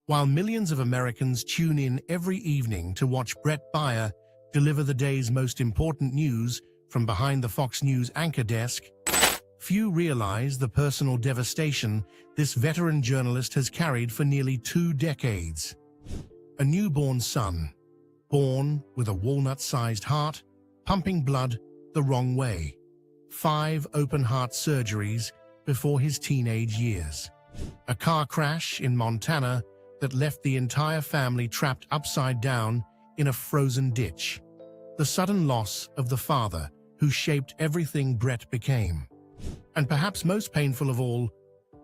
While millions of Americans tune in every evening to watch Bret Baier deliver the day's most important news from behind the Fox News anchor desk, few realize the personal devastation this veteran journalist has carried for nearly 2 decades. A newborn son, born with a walnut-sized heart, pumping blood the wrong way. 5 open-heart surgeries before his teenage years. A car crash in Montana that left the entire family trapped upside down in a frozen ditch. The sudden loss of the father who shaped everything Bret became. And perhaps most painful of all,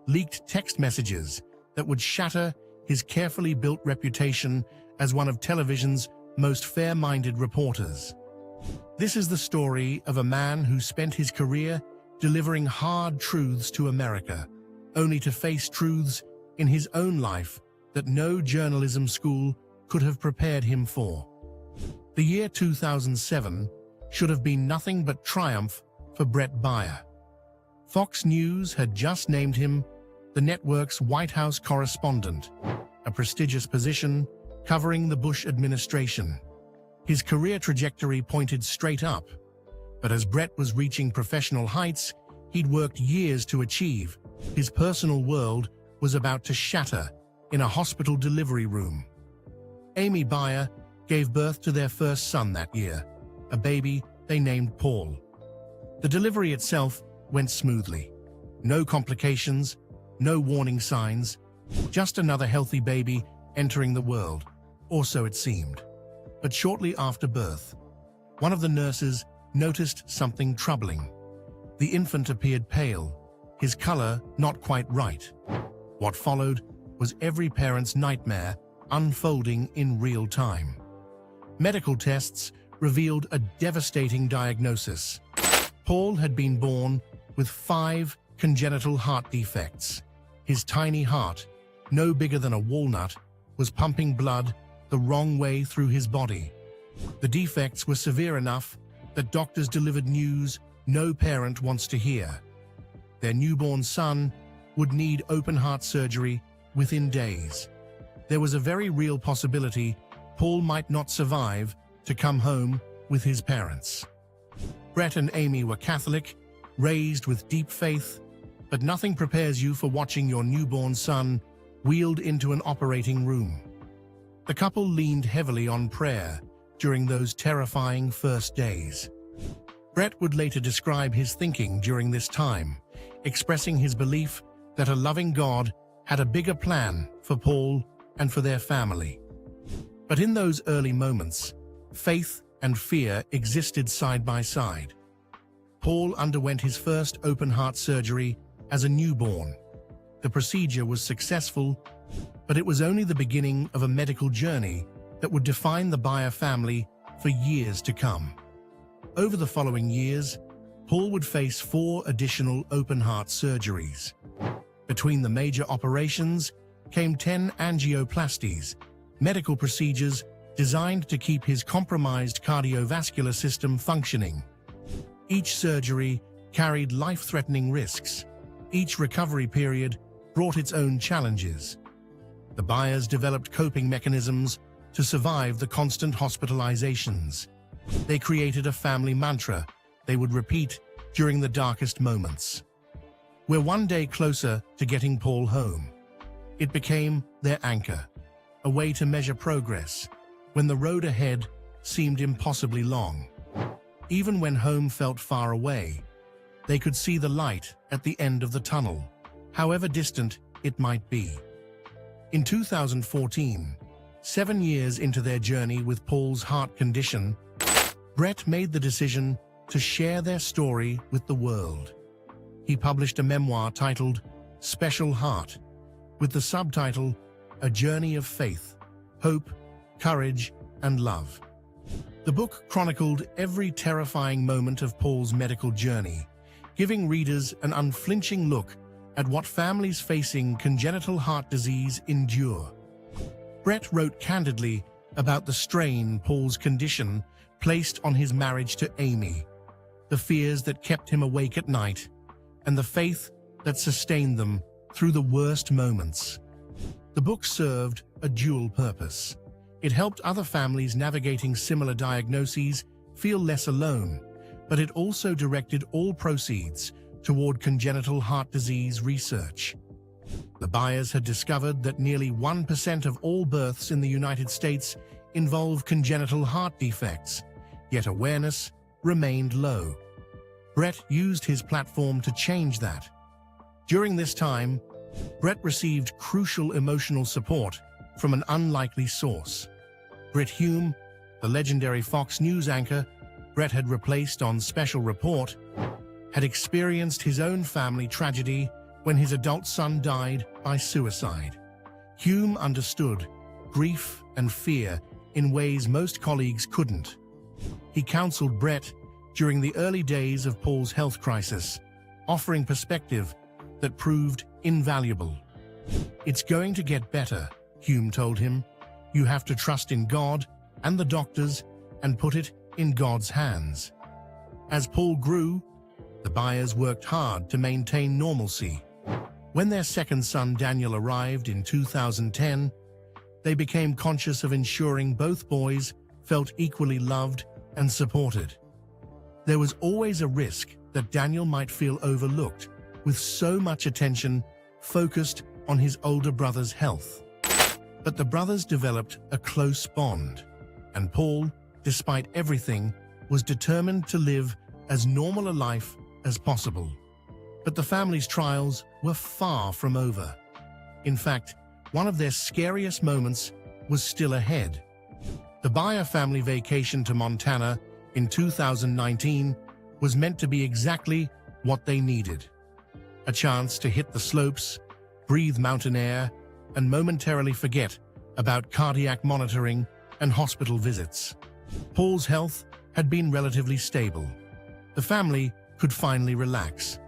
leaked text messages that would shatter his carefully built reputation as one of television's most fair-minded reporters. This is the story of a man who spent his career delivering hard truths to America, only to face truths in his own life that no journalism school could have prepared him for. The year 2007 should have been nothing but triumph for Bret Baier. Fox News had just named him the network's White House correspondent, a prestigious position covering the Bush administration. His career trajectory pointed straight up, but as Bret was reaching professional heights he'd worked years to achieve, his personal world was about to shatter in a hospital delivery room. Amy Baier gave birth to their first son that year, a baby they named Paul. The delivery itself went smoothly. No complications, no warning signs, just another healthy baby entering the world, or so it seemed. But shortly after birth, one of the nurses noticed something troubling. The infant appeared pale, his color not quite right. What followed was every parent's nightmare unfolding in real time. Medical tests revealed a devastating diagnosis. Paul had been born with 5 congenital heart defects. His tiny heart, no bigger than a walnut, was pumping blood the wrong way through his body. The defects were severe enough that doctors delivered news no parent wants to hear. Their newborn son would need open-heart surgery within days. There was a very real possibility Paul might not survive to come home with his parents. Bret and Amy were Catholic, raised with deep faith, but nothing prepares you for watching your newborn son wheeled into an operating room. The couple leaned heavily on prayer during those terrifying first days. Bret would later describe his thinking during this time, expressing his belief that a loving God had a bigger plan for Paul and for their family. But in those early moments, faith and fear existed side by side. Paul underwent his first open-heart surgery as a newborn. The procedure was successful, but it was only the beginning of a medical journey that would define the Baier family for years to come. Over the following years, Paul would face 4 additional open-heart surgeries. Between the major operations came 10 angioplasties, medical procedures designed to keep his compromised cardiovascular system functioning. Each surgery carried life-threatening risks. Each recovery period brought its own challenges. The Baiers developed coping mechanisms to survive the constant hospitalizations. They created a family mantra they would repeat during the darkest moments. "We're one day closer to getting Paul home." It became their anchor, a way to measure progress when the road ahead seemed impossibly long. Even when home felt far away, they could see the light at the end of the tunnel, however distant it might be. In 2014, 7 years into their journey with Paul's heart condition, Bret made the decision to share their story with the world. He published a memoir titled Special Heart, with the subtitle A Journey of Faith, Hope, Courage, and Love. The book chronicled every terrifying moment of Paul's medical journey, giving readers an unflinching look at what families facing congenital heart disease endure. Bret wrote candidly about the strain Paul's condition placed on his marriage to Amy, the fears that kept him awake at night, and the faith that sustained them through the worst moments. The book served a dual purpose. It helped other families navigating similar diagnoses feel less alone, but it also directed all proceeds toward congenital heart disease research. The Baiers had discovered that nearly 1% of all births in the United States involve congenital heart defects, yet awareness remained low. Bret used his platform to change that. During this time, Bret received crucial emotional support from an unlikely source. Bret Hume, the legendary Fox News anchor Bret had replaced on Special Report, had experienced his own family tragedy when his adult son died by suicide. Hume understood grief and fear in ways most colleagues couldn't. He counseled Bret during the early days of Paul's health crisis, offering perspective that proved invaluable. "It's going to get better," Hume told him. "You have to trust in God and the doctors and put it in God's hands." As Paul grew, the Baiers worked hard to maintain normalcy. When their second son Daniel arrived in 2010, they became conscious of ensuring both boys felt equally loved and supported. There was always a risk that Daniel might feel overlooked, with so much attention focused on his older brother's health. But the brothers developed a close bond, and Paul, despite everything, was determined to live as normal a life as possible. But the family's trials were far from over. In fact, one of their scariest moments was still ahead. The Baier family vacation to Montana in 2019 was meant to be exactly what they needed. A chance to hit the slopes, breathe mountain air, and momentarily forget about cardiac monitoring and hospital visits. Paul's health had been relatively stable. The family could finally relax,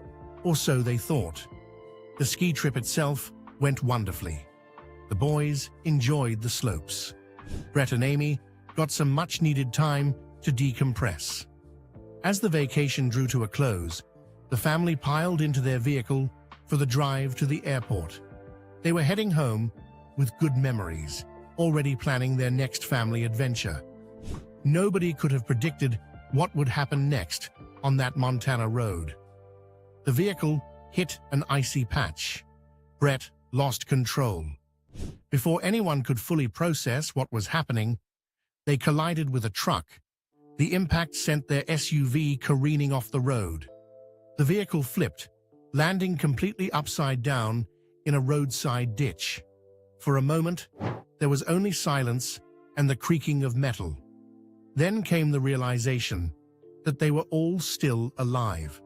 or so they thought. The ski trip itself went wonderfully. The boys enjoyed the slopes. Bret and Amy got some much-needed time to decompress. As the vacation drew to a close, the family piled into their vehicle for the drive to the airport. They were heading home with good memories, already planning their next family adventure. Nobody could have predicted what would happen next on that Montana road. The vehicle hit an icy patch. Bret lost control. Before anyone could fully process what was happening, they collided with a truck. The impact sent their SUV careening off the road. The vehicle flipped, landing completely upside down in a roadside ditch. For a moment, there was only silence and the creaking of metal. Then came the realization that they were all still alive.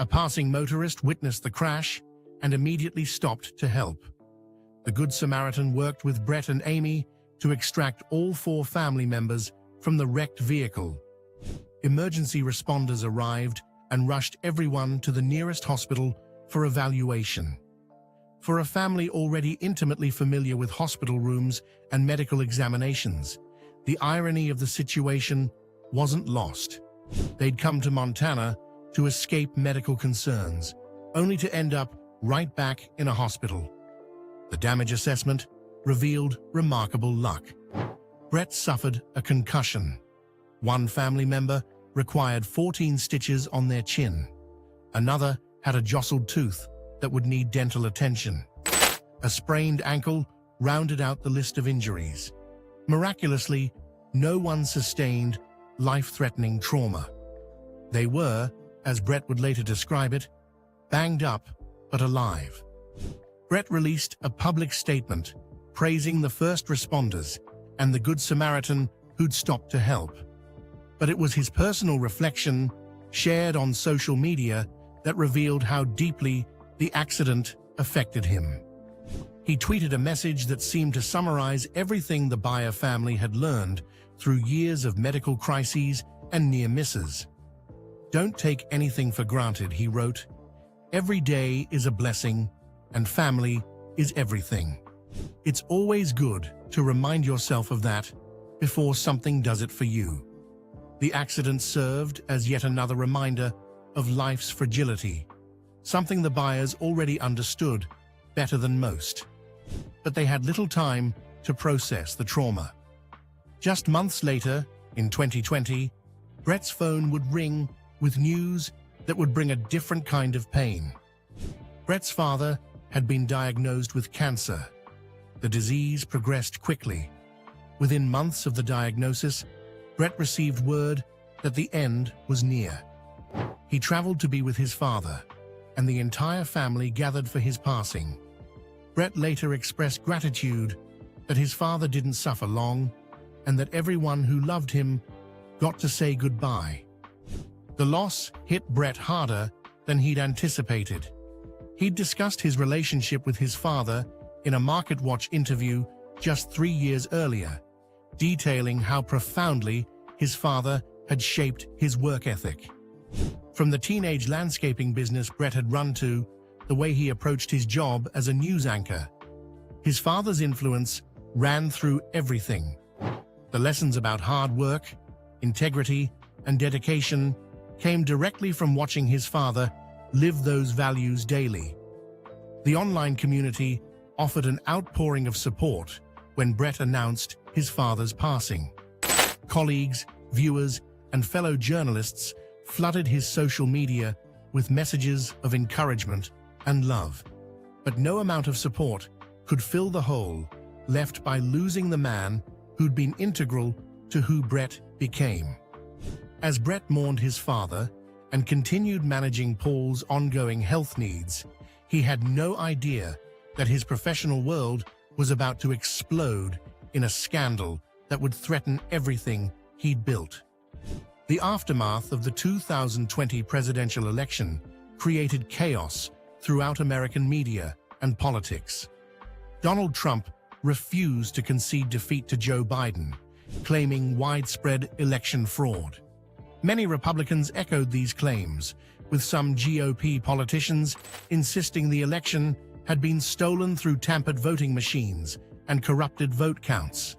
A passing motorist witnessed the crash and immediately stopped to help. The Good Samaritan worked with Bret and Amy to extract all 4 family members from the wrecked vehicle. Emergency responders arrived and rushed everyone to the nearest hospital for evaluation. For a family already intimately familiar with hospital rooms and medical examinations, the irony of the situation wasn't lost. They'd come to Montana to escape medical concerns, only to end up right back in a hospital. The damage assessment revealed remarkable luck. Bret suffered a concussion. One family member required 14 stitches on their chin. Another had a jostled tooth that would need dental attention. A sprained ankle rounded out the list of injuries. Miraculously, no one sustained life-threatening trauma. They were, as Bret would later describe it, banged up but alive. Bret released a public statement praising the first responders and the Good Samaritan who'd stopped to help. But it was his personal reflection, shared on social media, that revealed how deeply the accident affected him. He tweeted a message that seemed to summarize everything the Baier family had learned through years of medical crises and near misses. "Don't take anything for granted," he wrote. "Every day is a blessing, and family is everything. It's always good to remind yourself of that before something does it for you." The accident served as yet another reminder of life's fragility, something the Baiers already understood better than most. But they had little time to process the trauma. Just months later, in 2020, Bret's phone would ring with news that would bring a different kind of pain. Bret's father had been diagnosed with cancer. The disease progressed quickly. Within months of the diagnosis, Bret received word that the end was near. He traveled to be with his father, and the entire family gathered for his passing. Bret later expressed gratitude that his father didn't suffer long and that everyone who loved him got to say goodbye. The loss hit Bret harder than he'd anticipated. He'd discussed his relationship with his father in a MarketWatch interview just 3 years earlier, detailing how profoundly his father had shaped his work ethic. From the teenage landscaping business Bret had run to the way he approached his job as a news anchor, his father's influence ran through everything. The lessons about hard work, integrity, and dedication came directly from watching his father live those values daily. The online community offered an outpouring of support when Bret announced his father's passing. Colleagues, viewers, and fellow journalists flooded his social media with messages of encouragement and love. But no amount of support could fill the hole left by losing the man who'd been integral to who Bret became. As Bret mourned his father and continued managing Paul's ongoing health needs, he had no idea that his professional world was about to explode in a scandal that would threaten everything he'd built. The aftermath of the 2020 presidential election created chaos throughout American media and politics. Donald Trump refused to concede defeat to Joe Biden, claiming widespread election fraud. Many Republicans echoed these claims, with some GOP politicians insisting the election had been stolen through tampered voting machines and corrupted vote counts.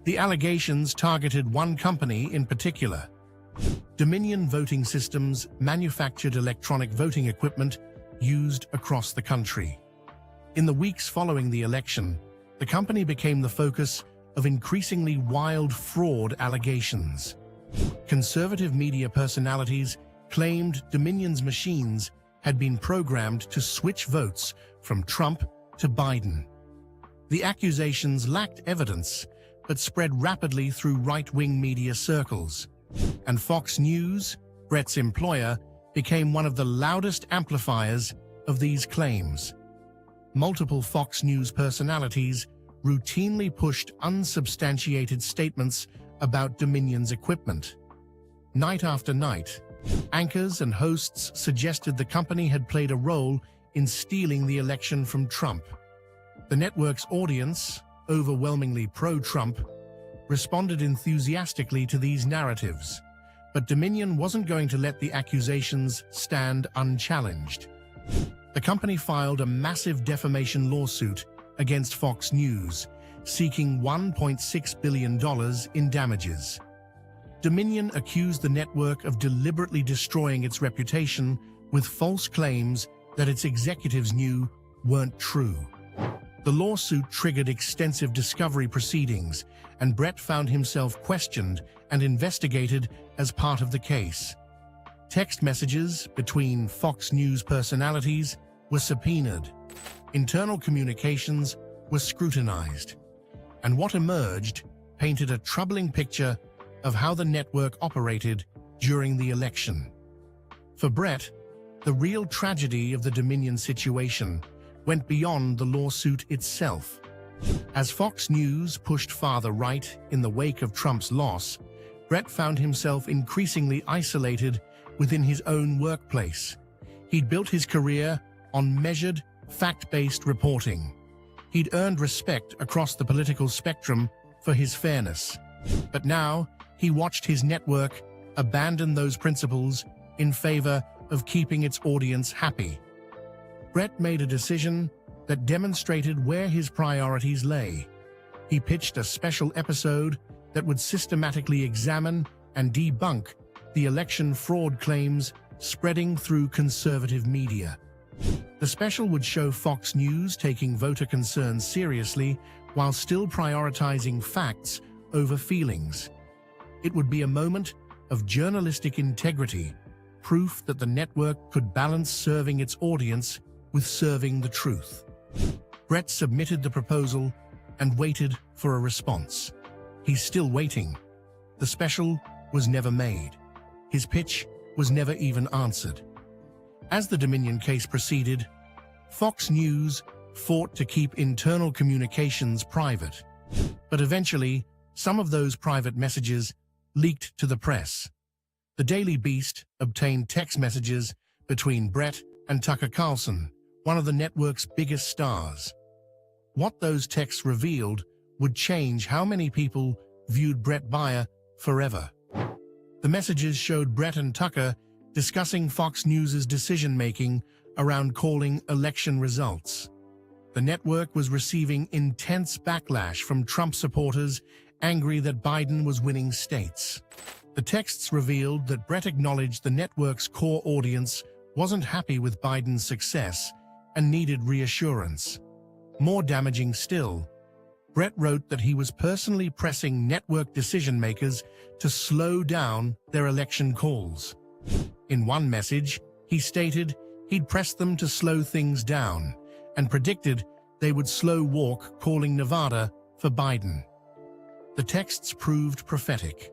The allegations targeted one company in particular. Dominion Voting Systems manufactured electronic voting equipment used across the country. In the weeks following the election, the company became the focus of increasingly wild fraud allegations. Conservative media personalities claimed Dominion's machines had been programmed to switch votes from Trump to Biden. The accusations lacked evidence, but spread rapidly through right-wing media circles. And Fox News, Bret's employer, became one of the loudest amplifiers of these claims. Multiple Fox News personalities routinely pushed unsubstantiated statements about Dominion's equipment. Night after night, anchors and hosts suggested the company had played a role in stealing the election from Trump. The network's audience, overwhelmingly pro-Trump, responded enthusiastically to these narratives, but Dominion wasn't going to let the accusations stand unchallenged. The company filed a massive defamation lawsuit against Fox News, seeking $1.6 billion in damages. Dominion accused the network of deliberately destroying its reputation with false claims that its executives knew weren't true. The lawsuit triggered extensive discovery proceedings, and Bret found himself questioned and investigated as part of the case. Text messages between Fox News personalities were subpoenaed. Internal communications were scrutinized. And what emerged painted a troubling picture of how the network operated during the election. For Bret, the real tragedy of the Dominion situation went beyond the lawsuit itself. As Fox News pushed farther right in the wake of Trump's loss, Bret found himself increasingly isolated within his own workplace. He'd built his career on measured, fact-based reporting. He'd earned respect across the political spectrum for his fairness. But now, he watched his network abandon those principles in favor of keeping its audience happy. Bret made a decision that demonstrated where his priorities lay. He pitched a special episode that would systematically examine and debunk the election fraud claims spreading through conservative media. The special would show Fox News taking voter concerns seriously while still prioritizing facts over feelings. It would be a moment of journalistic integrity, proof that the network could balance serving its audience with serving the truth. Bret submitted the proposal and waited for a response. He's still waiting. The special was never made. His pitch was never even answered. As the Dominion case proceeded, Fox News fought to keep internal communications private. But eventually, some of those private messages leaked to the press. The Daily Beast obtained text messages between Bret and Tucker Carlson, one of the network's biggest stars. What those texts revealed would change how many people viewed Bret Baier forever. The messages showed Bret and Tucker discussing Fox News' decision-making around calling election results. The network was receiving intense backlash from Trump supporters angry that Biden was winning states. The texts revealed that Bret acknowledged the network's core audience wasn't happy with Biden's success and needed reassurance. More damaging still, Bret wrote that he was personally pressing network decision-makers to slow down their election calls. In one message, he stated he'd press them to slow things down and predicted they would slow walk calling Nevada for Biden. The texts proved prophetic.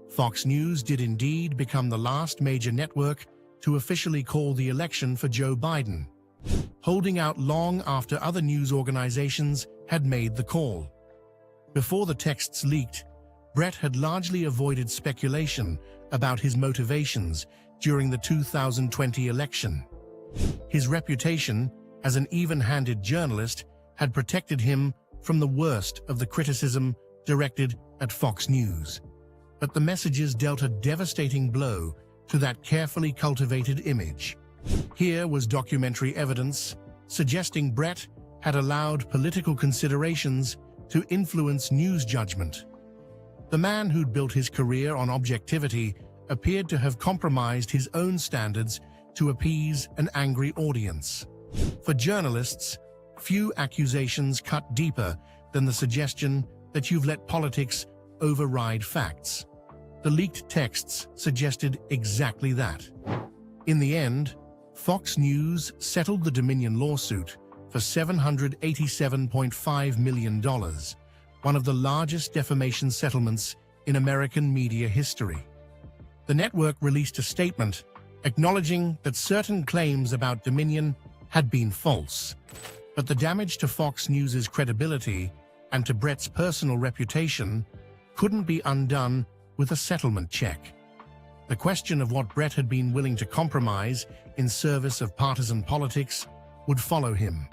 Fox News did indeed become the last major network to officially call the election for Joe Biden, holding out long after other news organizations had made the call. Before the texts leaked, Bret had largely avoided speculation about his motivations during the 2020 election. His reputation as an even-handed journalist had protected him from the worst of the criticism directed at Fox News. But the messages dealt a devastating blow to that carefully cultivated image. Here was documentary evidence suggesting Bret had allowed political considerations to influence news judgment. The man who'd built his career on objectivity appeared to have compromised his own standards to appease an angry audience. For journalists, few accusations cut deeper than the suggestion that you've let politics override facts. The leaked texts suggested exactly that. In the end, Fox News settled the Dominion lawsuit for $787.5 million, one of the largest defamation settlements in American media history. The network released a statement acknowledging that certain claims about Dominion had been false, but the damage to Fox News's credibility and to Bret's personal reputation couldn't be undone with a settlement check. The question of what Bret had been willing to compromise in service of partisan politics would follow him.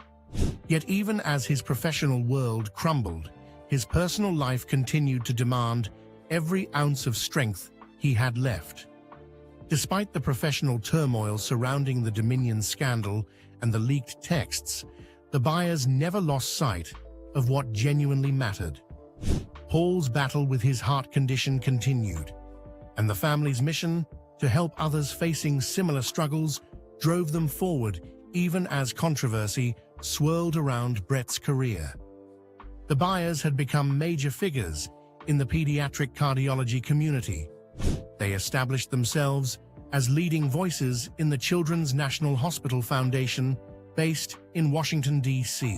Yet even as his professional world crumbled, his personal life continued to demand every ounce of strength he had left. Despite the professional turmoil surrounding the Dominion scandal and the leaked texts, the Baiers never lost sight of what genuinely mattered. Paul's battle with his heart condition continued, and the family's mission to help others facing similar struggles drove them forward even as controversy swirled around Bret's career. The Baiers had become major figures in the pediatric cardiology community. They established themselves as leading voices in the Children's National Hospital Foundation, based in Washington, D.C.,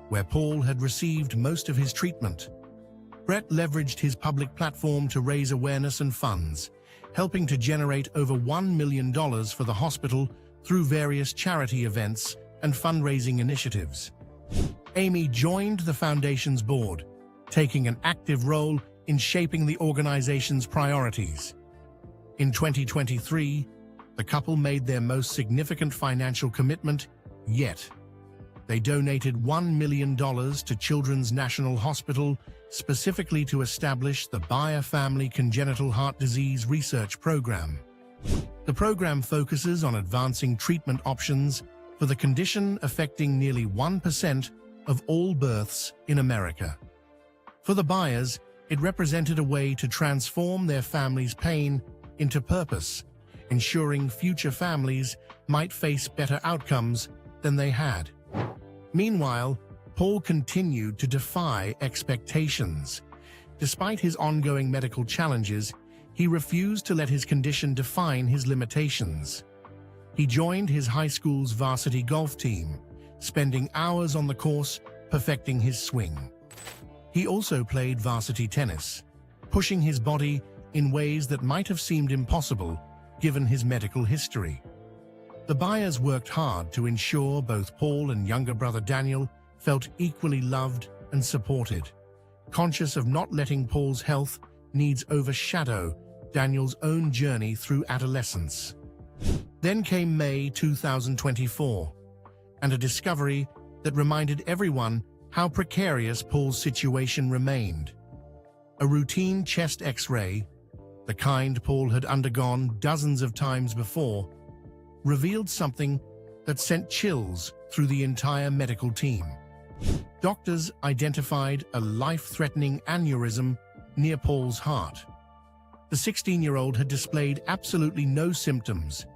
where Paul had received most of his treatment. Bret leveraged his public platform to raise awareness and funds, helping to generate over $1 million for the hospital through various charity events and fundraising initiatives. Amy joined the foundation's board, taking an active role in shaping the organization's priorities. In 2023, the couple made their most significant financial commitment yet. They donated $1 million to Children's National Hospital specifically to establish the Baier Family Congenital Heart Disease Research Program. The program focuses on advancing treatment options for the condition affecting nearly 1% of all births in America. For the Baiers, it represented a way to transform their family's pain into purpose, ensuring future families might face better outcomes than they had. Meanwhile, Paul continued to defy expectations. Despite his ongoing medical challenges, he refused to let his condition define his limitations. He joined his high school's varsity golf team, spending hours on the course perfecting his swing. He also played varsity tennis, pushing his body in ways that might have seemed impossible given his medical history. The Baiers worked hard to ensure both Paul and younger brother Daniel felt equally loved and supported, conscious of not letting Paul's health needs overshadow Daniel's own journey through adolescence. Then came May 2024, and a discovery that reminded everyone how precarious Paul's situation remained. A routine chest X-ray, the kind Paul had undergone dozens of times before, revealed something that sent chills through the entire medical team. Doctors identified a life-threatening aneurysm near Paul's heart. The 16-year-old had displayed absolutely no symptoms.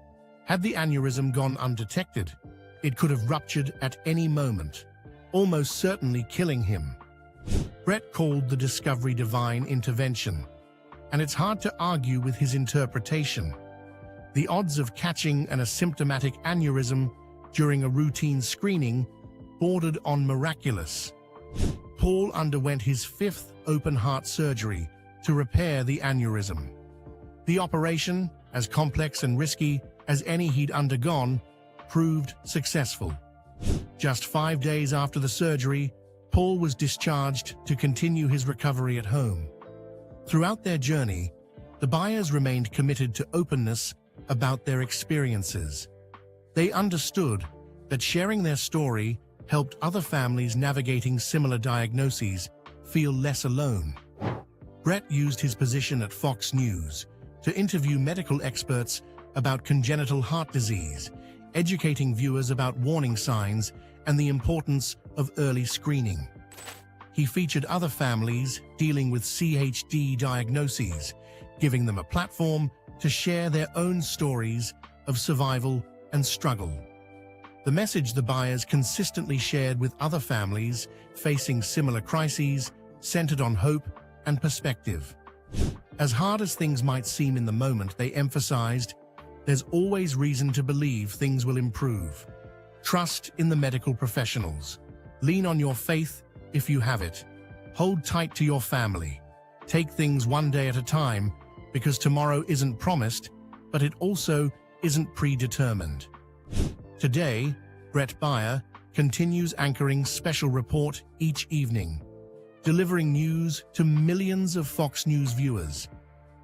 Had the aneurysm gone undetected, it could have ruptured at any moment, almost certainly killing him. Bret called the discovery divine intervention, and it's hard to argue with his interpretation. The odds of catching an asymptomatic aneurysm during a routine screening bordered on miraculous. Paul underwent his 5th open-heart surgery to repair the aneurysm. The operation, as complex and risky as any he'd undergone, proved successful. Just 5 days after the surgery, Paul was discharged to continue his recovery at home. Throughout their journey, the Baiers remained committed to openness about their experiences. They understood that sharing their story helped other families navigating similar diagnoses feel less alone. Bret used his position at Fox News to interview medical experts about congenital heart disease, educating viewers about warning signs and the importance of early screening. He featured other families dealing with CHD diagnoses, giving them a platform to share their own stories of survival and struggle. The message the Baiers consistently shared with other families facing similar crises centered on hope and perspective. As hard as things might seem in the moment, they emphasized, there's always reason to believe things will improve. Trust in the medical professionals. Lean on your faith if you have it. Hold tight to your family. Take things one day at a time, because tomorrow isn't promised, but it also isn't predetermined. Today, Bret Baier continues anchoring Special Report each evening, delivering news to millions of Fox News viewers.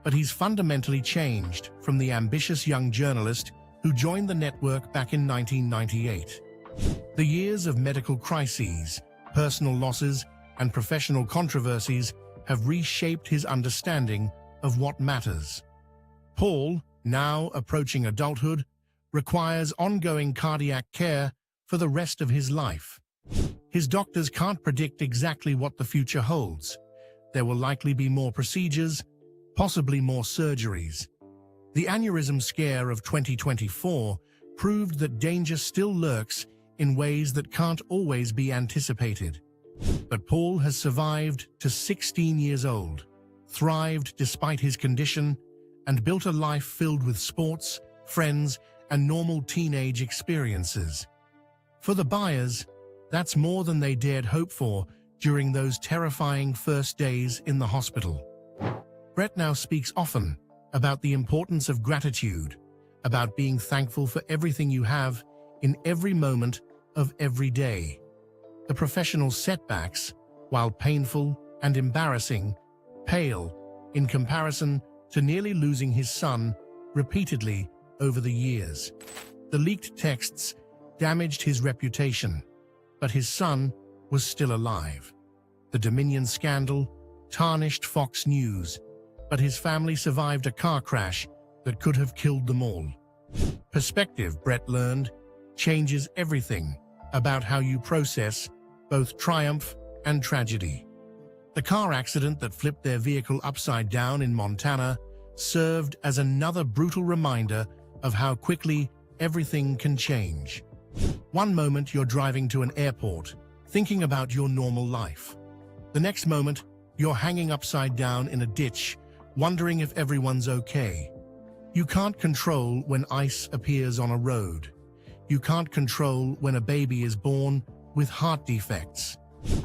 But he's fundamentally changed from the ambitious young journalist who joined the network back in 1998. The years of medical crises, personal losses, and professional controversies have reshaped his understanding of what matters. Paul, now approaching adulthood, requires ongoing cardiac care for the rest of his life. His doctors can't predict exactly what the future holds. There will likely be more procedures, possibly more surgeries. The aneurysm scare of 2024 proved that danger still lurks in ways that can't always be anticipated. But Paul has survived to 16 years old, thrived despite his condition, and built a life filled with sports, friends, and normal teenage experiences. For the Baiers, that's more than they dared hope for during those terrifying first days in the hospital. Bret now speaks often about the importance of gratitude, about being thankful for everything you have in every moment of every day. The professional setbacks, while painful and embarrassing, pale in comparison to nearly losing his son repeatedly over the years. The leaked texts damaged his reputation, but his son was still alive. The Dominion scandal tarnished Fox News, but his family survived a car crash that could have killed them all. Perspective, Bret learned, changes everything about how you process both triumph and tragedy. The car accident that flipped their vehicle upside down in Montana served as another brutal reminder of how quickly everything can change. One moment you're driving to an airport, thinking about your normal life. The next moment, you're hanging upside down in a ditch, wondering if everyone's okay. You can't control when ice appears on a road. You can't control when a baby is born with heart defects.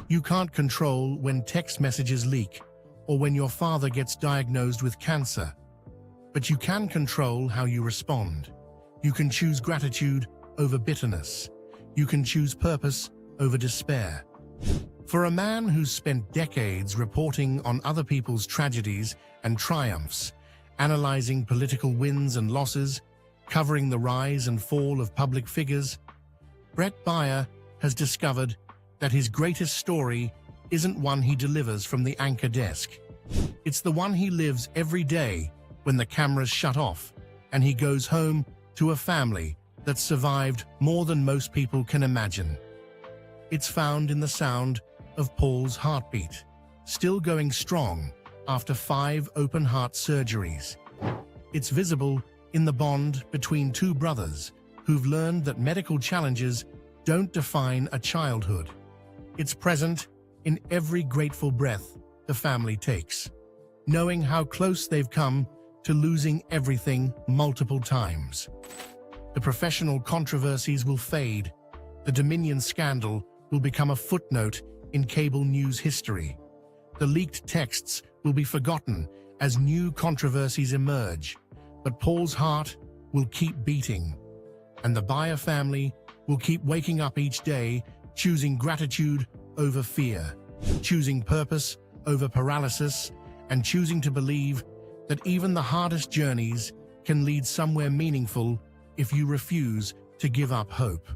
You can't control when text messages leak or when your father gets diagnosed with cancer. But you can control how you respond. You can choose gratitude over bitterness. You can choose purpose over despair. For a man who's spent decades reporting on other people's tragedies and triumphs, analyzing political wins and losses, covering the rise and fall of public figures, Bret Baier has discovered that his greatest story isn't one he delivers from the anchor desk. It's the one he lives every day when the cameras shut off and he goes home to a family that survived more than most people can imagine. It's found in the sound of Paul's heartbeat, still going strong after 5 open-heart surgeries. It's visible in the bond between two brothers who've learned that medical challenges don't define a childhood. It's present in every grateful breath the family takes, knowing how close they've come to losing everything multiple times. The professional controversies will fade. The Dominion scandal will become a footnote in cable news history. The leaked texts will be forgotten as new controversies emerge, but Paul's heart will keep beating, and the Baier family will keep waking up each day, choosing gratitude over fear, choosing purpose over paralysis, and choosing to believe that even the hardest journeys can lead somewhere meaningful if you refuse to give up hope.